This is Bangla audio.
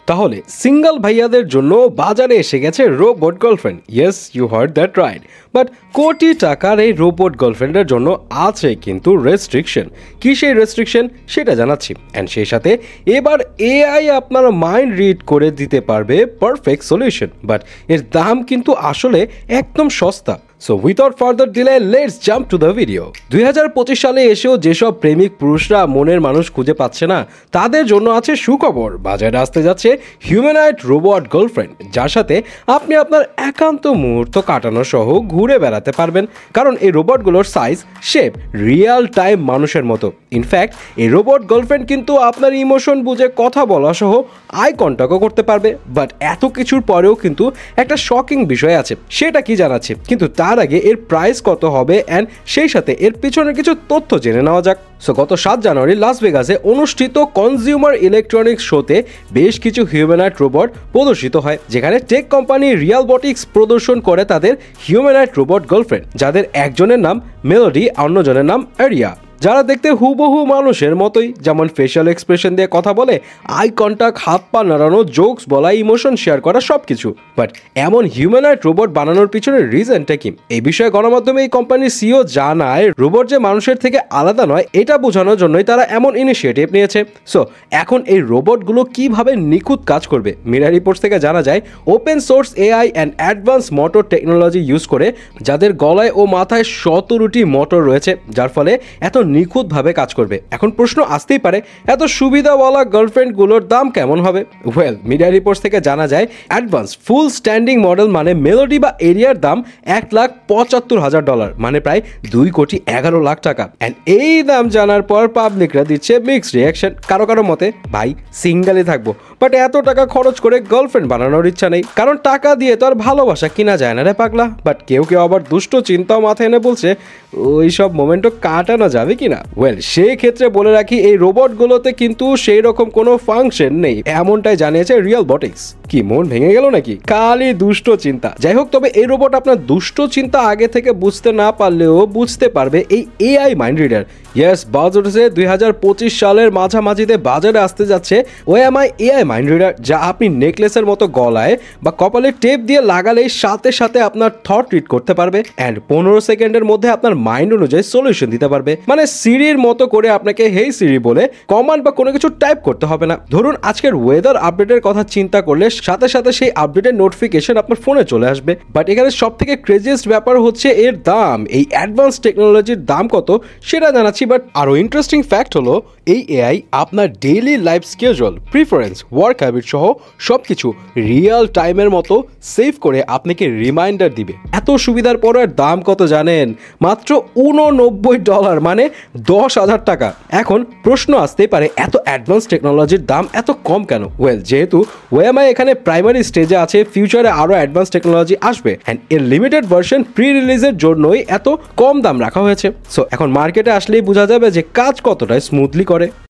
তাহলে সিঙ্গেল ভাইয়াদের জন্য বাজারে এসে গেছে robot girlfriend. Yes, you heard that right. But crore টাকার এই রোবট গার্লফ্রেন্ডের জন্য আছে কিন্তু রেস্ট্রিকশন। কি সেই রেস্ট্রিকশন সেটা জানাচ্ছি। অ্যান্ড সেই সাথে এবার এআই আপনার মাইন্ড রিড করে দিতে পারবে পারফেক্ট সলিউশন। বাট এর দাম কিন্তু আসলে একদম সস্তা। So without further delay let's jump to the video. 2025 সালে এসেও যেসব প্রেমিক পুরুষরা মনের মানুষ খুঁজে পাচ্ছে না তাদের জন্য আছে সুখবর। বাজারে আসতে যাচ্ছে হিউম্যানয়েড রোবট গার্লফ্রেন্ড, যার সাথে আপনি আপনার একান্ত মুহূর্ত কাটানো সহ ঘুরে বেড়াতে পারবেন। কারণ এই রোবটগুলোর সাইজ, শেপ রিয়েল টাইম মানুষের মতো। ইনফ্যাক্ট এই রোবট গার্লফ্রেন্ড কিন্তু আপনার ইমোশন বুঝে কথা বলা সহ আই কন্ট্যাক্টও করতে পারবে। বাট এত কিছুর পরেও কিন্তু একটা শকিং বিষয় আছে, সেটা কি জানাচ্ছি। কিন্তু তার আগে এর প্রাইস কত হবে অ্যান্ড সেই সাথে এর পিছনে কিছু তথ্য জেনে নেওয়া যাক। সো গত 7 জানুয়ারি লাস ভেগাসে অনুষ্ঠিত কনজিউমার ইলেকট্রনিক্স শোতে বেশ কিছু হিউম্যানয়েড রোবট প্রদর্শিত হয়, যেখানে টেক কোম্পানি রিয়ালবটিক্স প্রদর্শন করে তাদের হিউম্যানয়েড রোবট গার্লফ্রেন্ড, যাদের একজনের নাম মেলোডি, অন্যজনের নাম এরিয়া, যারা দেখতে হুবহু মানুষের মতোই। যেমন ফেশিয়াল এক্সপ্রেশন দিয়ে কথা বলে, আই কন্ট্যাক্ট, হাত পা নাড়ানো, জোকস বলা, ইমোশন শেয়ার করা, সব কিছু। বাট এমন হিউম্যানয়েড রোবট বানানোর পিছনে রিজনটা কি? এই বিষয়ে গণমাধ্যমে এই কোম্পানির সিও জানায়, রোবট যে মানুষের থেকে আলাদা নয় এটা বোঝানোর জন্যই তারা এমন ইনিশিয়েটিভ নিয়েছে। সো এখন এই রোবটগুলো কিভাবে নিখুঁত কাজ করবে? মিরর রিপোর্টস থেকে জানা যায়, open source AI and advance motor technology use করে, যাদের গলায় ও মাথায় 17টি মোটর রয়েছে, যার ফলে এত নিখুঁতভাবে কাজ করবে। এখন প্রশ্ন আসতেই পারে, এত সুবিধাওয়ালা গার্লফ্রেন্ডগুলোর দাম কেমন হবে? ওয়েল, মিডিয়া রিপোর্টস থেকে জানা যায়, অ্যাডভান্স ফুল স্ট্যান্ডিং মডেল মানে মেলোডি বা এরিয়ার দাম $1,75,000, মানে প্রায় 2,11,00,000 টাকা। অ্যান্ড এই দাম জানার পর পাবলিকরা দিচ্ছে মিক্সড রিয়াকশন। কারো কারো মতে, ভাই সিঙ্গেলই থাকবো, বাট এত টাকা খরচ করে গার্লফ্রেন্ড বানানোর ইচ্ছা নেই, কারণ টাকা দিয়ে তো আর ভালোবাসা কিনা যায় না রে পাগলা। বাট কেউ কেউ আবার দুষ্ট চিন্তাও মাথায় এনে বলছে, ওই সব মোমেন্টও কাটানো যাবে কিনা। ওয়েল, সেই ক্ষেত্রে বলে রাখি, এই রোবটগুলোতে কিন্তু সেই রকম কোনো ফাংশন নেই, এমনটাই জানিয়েছে রিয়ালবটিক্স। কি মন ভেঙে গেল নাকি? খালি দুষ্ট চিন্তা। যাই হোক, তবে এই রোবট আপনার দুষ্ট চিন্তা আগে থেকে বুঝতে না পারলেও বুঝতে পারবে এই এআই মাইন্ড রিডার। ইয়েস, বাজ উঠেছে 2025 সালের মাঝামাঝিতে বাজারে আসতে যাচ্ছে ওএমআই এআই মাইন্ড রিডার, যা আপনি নেকলেসের মতো গলায় বা কপালে টেপ দিয়ে লাগালেই সাথে সাথে আপনার থট রিড করতে পারবে অ্যান্ড 15 সেকেন্ডের মধ্যে আপনার মাইন্ড অনুযায়ী সলিউশন দিতে পারবে। মানে সিরির মতো করে আপনাকে হেই সিরি বলে কমান্ড বা কোনো কিছু টাইপ করতে হবে না। ধরুন আজকের ওয়েদার আপডেটের কথা চিন্তা করলে সাথে সাথে সেই আপডেটের নোটিফিকেশন আপনার ফোনে চলে আসবে। বাট এখানে সব থেকে ক্রেজিয়েস্ট ব্যাপার হচ্ছে এর দাম। এই অ্যাডভান্স টেকনোলজির দাম কত সেটা জানাচ্ছি, বাট আরো ইন্টারেস্টিং ফ্যাক্ট হলো এই এআই আপনার daily life schedule, preference, work habit সহ সবকিছু রিয়েল টাইমের মতো সেভ করে আপনাকে রিমাইন্ডার দিবে। এত সুবিধার পর এর দাম কত জানেন? মাত্র $89, মানে 10,000 টাকা। এখন প্রশ্ন আসতেই পারে, এত অ্যাডভান্স টেকনোলজির দাম এত কম কেন? ওয়েল, যেহেতু ওএমআই এখানে প্রাইমারি স্টেজে আছে, ফিউচারে আরো অ্যাডভান্স টেকনোলজি আসবে অ্যান্ড এর লিমিটেড ভার্সন প্রি রিলিজের জন্যই এত কম দাম রাখা হয়েছে। সো এখন মার্কেটে আসলেই বোঝা যাবে যে কাজ কতটা স্মুথলি করে।